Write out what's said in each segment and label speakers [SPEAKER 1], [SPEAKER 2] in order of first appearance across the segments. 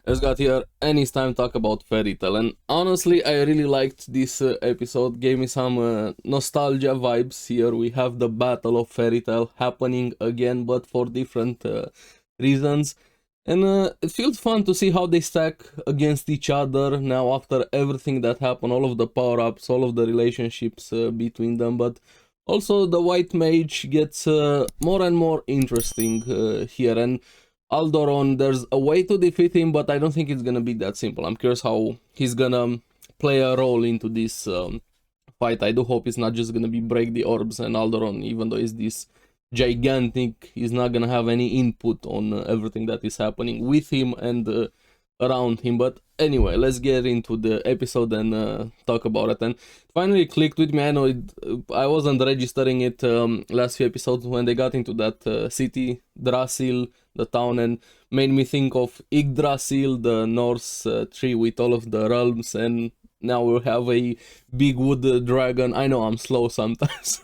[SPEAKER 1] has got here, and it's time to talk about Fairy Tail. And honestly, I really liked this episode. Gave me some nostalgia vibes. Here we have the Battle of Fairy Tail happening again, but for different reasons. And it feels fun to see how they stack against each other now after everything that happened, all of the power-ups, all of the relationships between them. But also the White Mage gets more and more interesting here. And Aldoron, there's a way to defeat him, but I don't think it's gonna be that simple. I'm curious how he's gonna play a role into this fight. I do hope it's not just gonna be break the orbs and Aldoron, even though he's this gigantic, he's not gonna have any input on everything that is happening with him and around him. But anyway, let's get into the episode and talk about it. And finally clicked with me. I know I wasn't registering it last few episodes when they got into that city, Drasil, the town, and made me think of Yggdrasil, the Norse tree with all of the realms, and now we'll have a big wood dragon. I know I'm slow sometimes,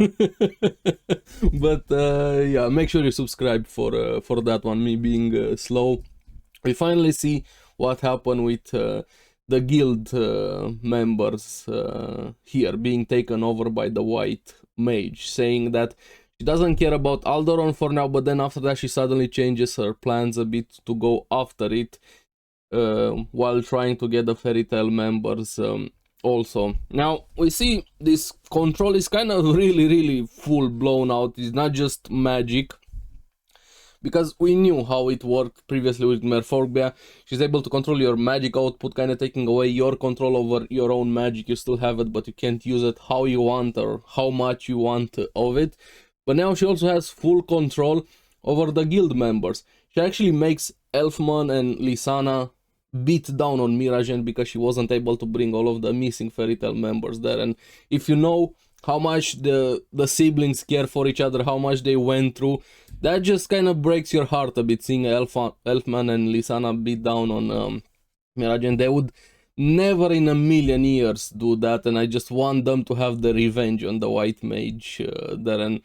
[SPEAKER 1] but yeah, make sure you subscribe for that one, me being slow. We finally see what happened with the guild members here being taken over by the White Mage, saying that she doesn't care about Aldoron for now, but then after that she suddenly changes her plans a bit to go after it, while trying to get the Fairy Tail members also. Now we see this control is kind of really full blown out. It's not just magic, because we knew how it worked previously with Merfolkbia. She's able to control your magic output, kind of taking away your control over your own magic. You still have it, but you can't use it how you want or how much you want of it. But now she also has full control over the guild members. She actually makes Elfman and Lysana beat down on Miragen because she wasn't able to bring all of the missing Fairy Tail members there. And if you know how much the siblings care for each other, how much they went through, that just kind of breaks your heart a bit, seeing Elfman and Lysana beat down on Miragen. They would never in a million years do that, and I just want them to have the revenge on the White Mage there. And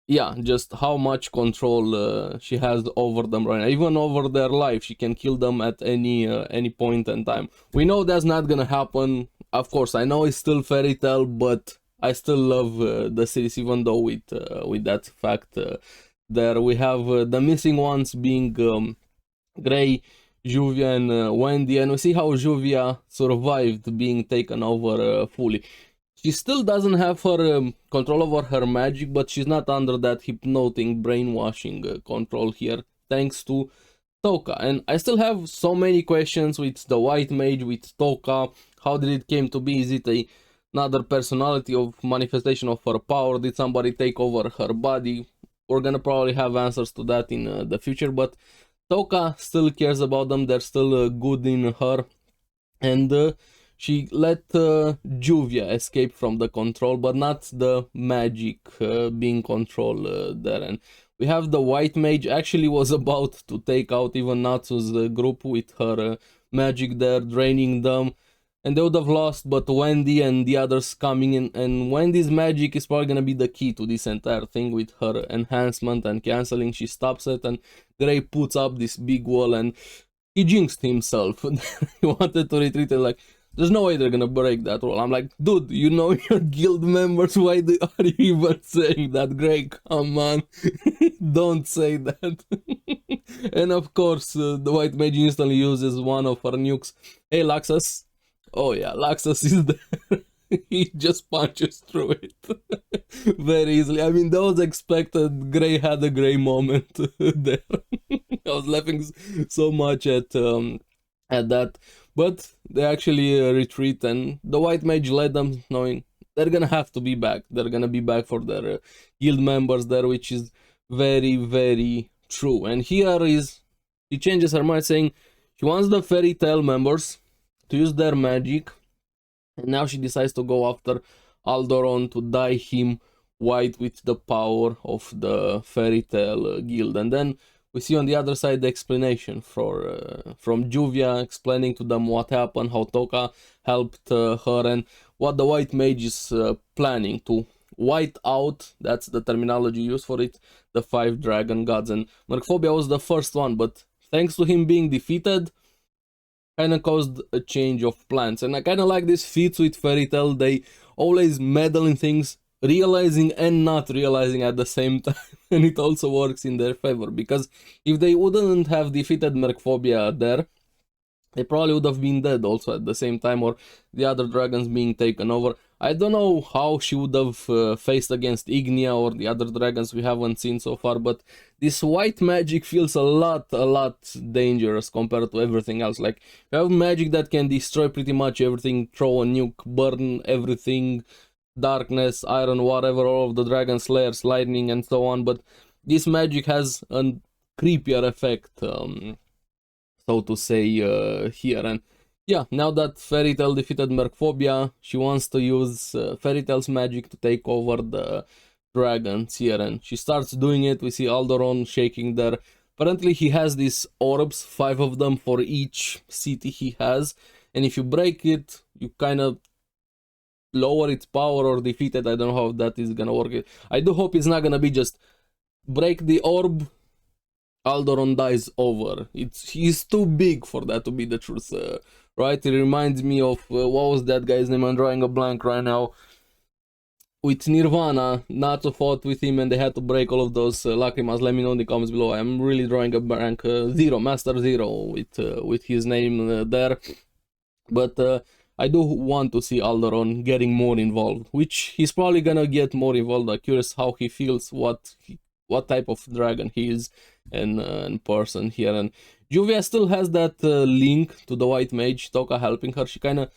[SPEAKER 1] yeah, just how much control she has over them right now, even over their life. She can kill them at any point in time. We know that's not gonna happen. Of course, I know it's still Fairy Tail, but I still love the series, even though with that fact there we have the missing ones being Grey, Juvia, and Wendy, and we see how Juvia survived being taken over fully. She still doesn't have her control over her magic, but she's not under that hypnotic brainwashing control here, thanks to Toka. And I still have so many questions with the White Mage, with Toka. How did it came to be? Is it another personality of manifestation of her power? Did somebody take over her body? We're gonna probably have answers to that in the future, but Toka still cares about them. They're still good in her, and she let Juvia escape from the control, but not the magic being controlled there. And we have the White Mage actually was about to take out even Natsu's group with her magic there, draining them, and they would have lost, but Wendy and the others coming in, and Wendy's magic is probably gonna be the key to this entire thing with her enhancement and canceling. She stops it, and Grey puts up this big wall, and he jinxed himself. He wanted to retreat, and like, there's no way they're gonna break that wall. I'm like, dude, you know your guild members, why are you even saying that? Grey, come on. Don't say that. And of course, the White Mage instantly uses one of her nukes. Hey, Laxus. Oh yeah, Laxus is there. He just punches through it very easily. I mean, that was expected. Grey had a Grey moment there. I was laughing so much at that, but they actually retreat, and the White Mage led them, knowing they're gonna have to be back. They're gonna be back for their guild members there, which is very true. And here is, she changes her mind, saying she wants the Fairy Tail members to use their magic, and now she decides to go after Aldoron to dye him white with the power of the Fairy Tail guild. And then we see on the other side the explanation from Juvia, explaining to them what happened, how Toka helped her, and what the White Mage is planning to white out, that's the terminology used for it, the 5 dragon gods. And Merfolkbia was the first one, but thanks to him being defeated, kind of caused a change of plans. And I kind of like this fits with Fairy Tail. They always meddle in things, realizing and not realizing at the same time, and it also works in their favor, because if they wouldn't have defeated Merkphobia there, they probably would have been dead also at the same time, or the other dragons being taken over. I don't know how she would have faced against Ignia or the other dragons we haven't seen so far, but this white magic feels a lot dangerous compared to everything else. Like, you have magic that can destroy pretty much everything, throw a nuke, burn everything, darkness, iron, whatever, all of the dragon slayers, lightning, and so on, but this magic has a creepier effect, so to say, here. And yeah, now that Fairy Tail defeated Merkphobia, she wants to use Fairy Tail's magic to take over the dragons here, and she starts doing it. We see Aldoron shaking there. Apparently he has these orbs, 5 of them for each city he has, and if you break it, you kind of lower its power or defeat it. I don't know how that is gonna work. I do hope it's not gonna be just break the orb, Aldoron dies over. He's too big for that to be the truth, right? It reminds me of, what was that guy's name? I'm drawing a blank right now. With Nirvana, Natsu fought with him and they had to break all of those lacrimas. Let me know in the comments below. I'm really drawing a blank. Zero, Master Zero, with his name there. But I do want to see Aldoron getting more involved, which he's probably gonna get more involved. I'm curious how he feels, what type of dragon he is, and person here. And Juvia still has that link to the White Mage, Toka helping her. She kind of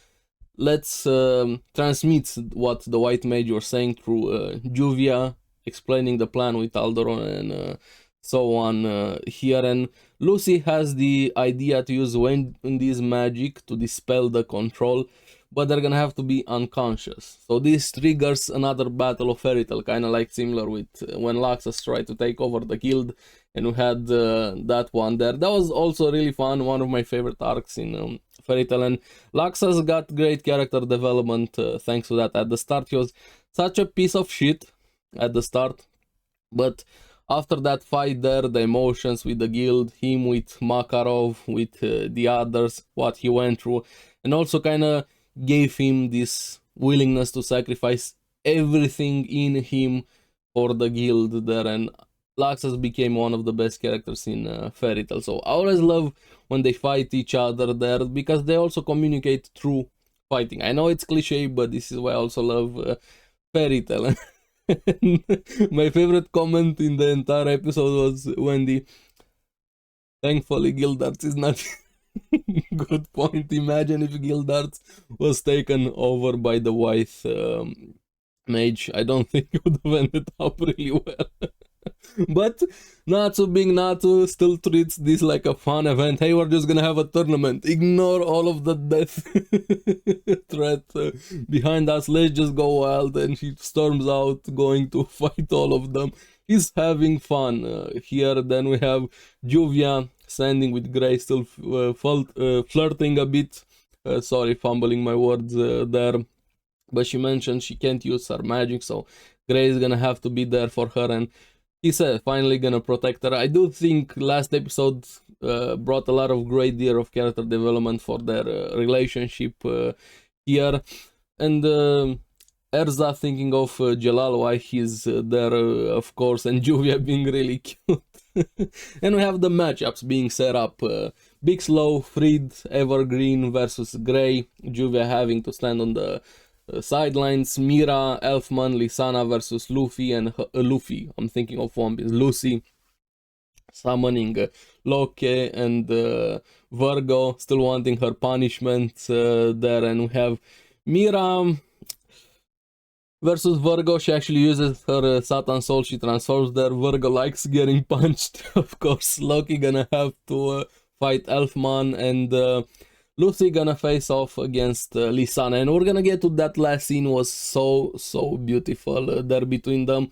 [SPEAKER 1] transmits what the White Mage was saying through Juvia, explaining the plan with Aldoron and so on here. And Lucy has the idea to use Wendy's magic to dispel the control, but they're gonna have to be unconscious. So this triggers another battle of Fairy Tail, kind of like similar with when Laxus tried to take over the guild, and we had that one there. That was also really fun, one of my favorite arcs in Fairy Tail, and Laxus got great character development thanks to that. At the start he was such a piece of shit at the start, but after that fight there, the emotions with the guild, him with Makarov, with the others, what he went through, and also kind of gave him this willingness to sacrifice everything in him for the guild there, and Laxus became one of the best characters in Fairy Tail. So I always love when they fight each other there, because they also communicate through fighting. I know it's cliche, but this is why I also love Fairy Tail. My favorite comment in the entire episode was Wendy, thankfully Gildarts is not. Good point. Imagine if Gildarts was taken over by the White Mage. I don't think it would have ended up really well. But Natsu being Natsu still treats this like a fun event. Hey, we're just gonna have a tournament. Ignore all of the death threat behind us. Let's just go wild. And he storms out, going to fight all of them. He's having fun here. Then we have Juvia standing with Grey, still flirting a bit. Sorry, fumbling my words there. But she mentioned she can't use her magic, so Grey is gonna have to be there for her, and he said finally gonna protect her. I do think last episode brought a lot of great deal of character development for their relationship here. And Erza thinking of Jalal, why he's there, of course, and Juvia being really cute. And we have the matchups being set up. Big Slow, Fried, Evergreen versus Grey. Juvia having to stand on the sidelines. Mira, Elfman, Lisana versus Luffy, and Luffy, I'm thinking of One Piece, Lucy summoning Loki, and Virgo still wanting her punishment there. And we have Mira versus Virgo. She actually uses her Satan Soul, she transforms there. Virgo likes getting punched. Of course, Loki gonna have to fight Elfman, and Lucy gonna face off against Lisana, and we're gonna get to that last scene. Was so beautiful there between them.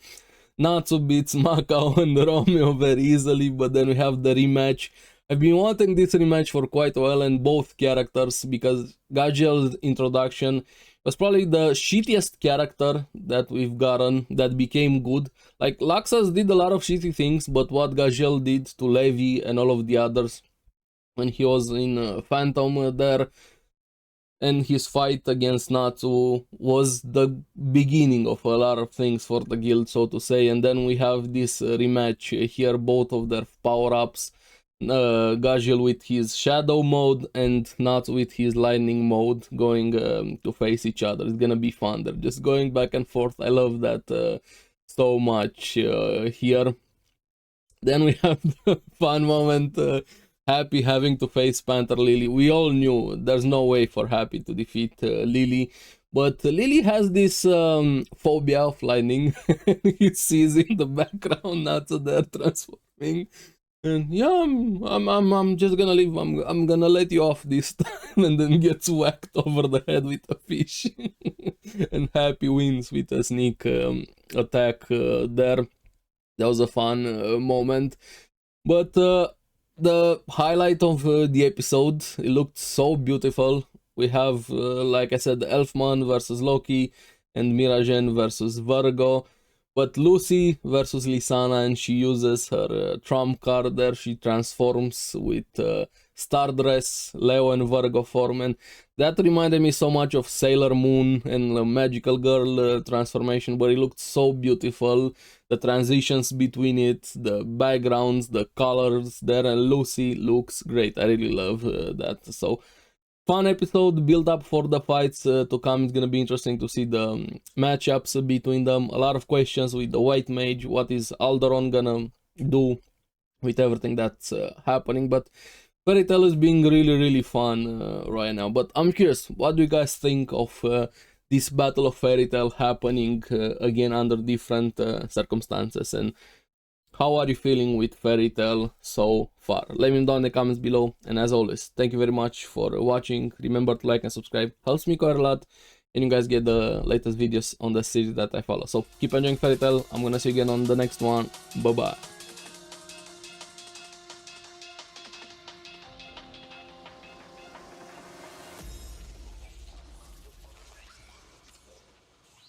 [SPEAKER 1] Natsu beats Macao and Romeo very easily, but then we have the rematch. I've been wanting this rematch for quite a while, and both characters, because Gajiel's introduction was probably the shittiest character that we've gotten that became good. Like, Laxus did a lot of shitty things, but what Gajiel did to Levi and all of the others when he was in Phantom there, and his fight against Natsu was the beginning of a lot of things for the guild, so to say. And then we have this rematch here, both of their power-ups, Gajil with his shadow mode and Natsu with his lightning mode, going to face each other. It's gonna be fun. They're just going back and forth. I love that so much here. Then we have the fun moment, Happy having to face Panther Lily. We all knew there's no way for Happy to defeat Lily, but Lily has this phobia of lightning. He sees in the background Natsu there transforming, and yeah, I'm just gonna leave. I'm gonna let you off this time, and then gets whacked over the head with a fish, and Happy wins with a sneak attack there. That was a fun moment, but the highlight of the episode, it looked so beautiful. We have, like I said, Elfman versus Loki and Miragen versus Virgo, but Lucy versus Lysana, and she uses her trump card there. She transforms with Stardress, Leo and Virgo form, and that reminded me so much of Sailor Moon and the Magical Girl transformation, but it looked so beautiful. The transitions between it, the backgrounds, the colors there, and Lucy looks great. I really love that. So, fun episode, build up for the fights to come. It's gonna be interesting to see the matchups between them. A lot of questions with the White Mage. What is Aldoron gonna do with everything that's happening? But Fairy Tail is being really fun right now. But I'm curious, what do you guys think of this Battle of Fairy Tail happening again under different circumstances, and how are you feeling with Fairy Tail so far? Let me know in the comments below, and as always, thank you very much for watching. Remember to like and subscribe, helps me quite a lot, and you guys get the latest videos on the series that I follow. So keep enjoying Fairy Tail. I'm gonna see you again on the next one. Bye bye.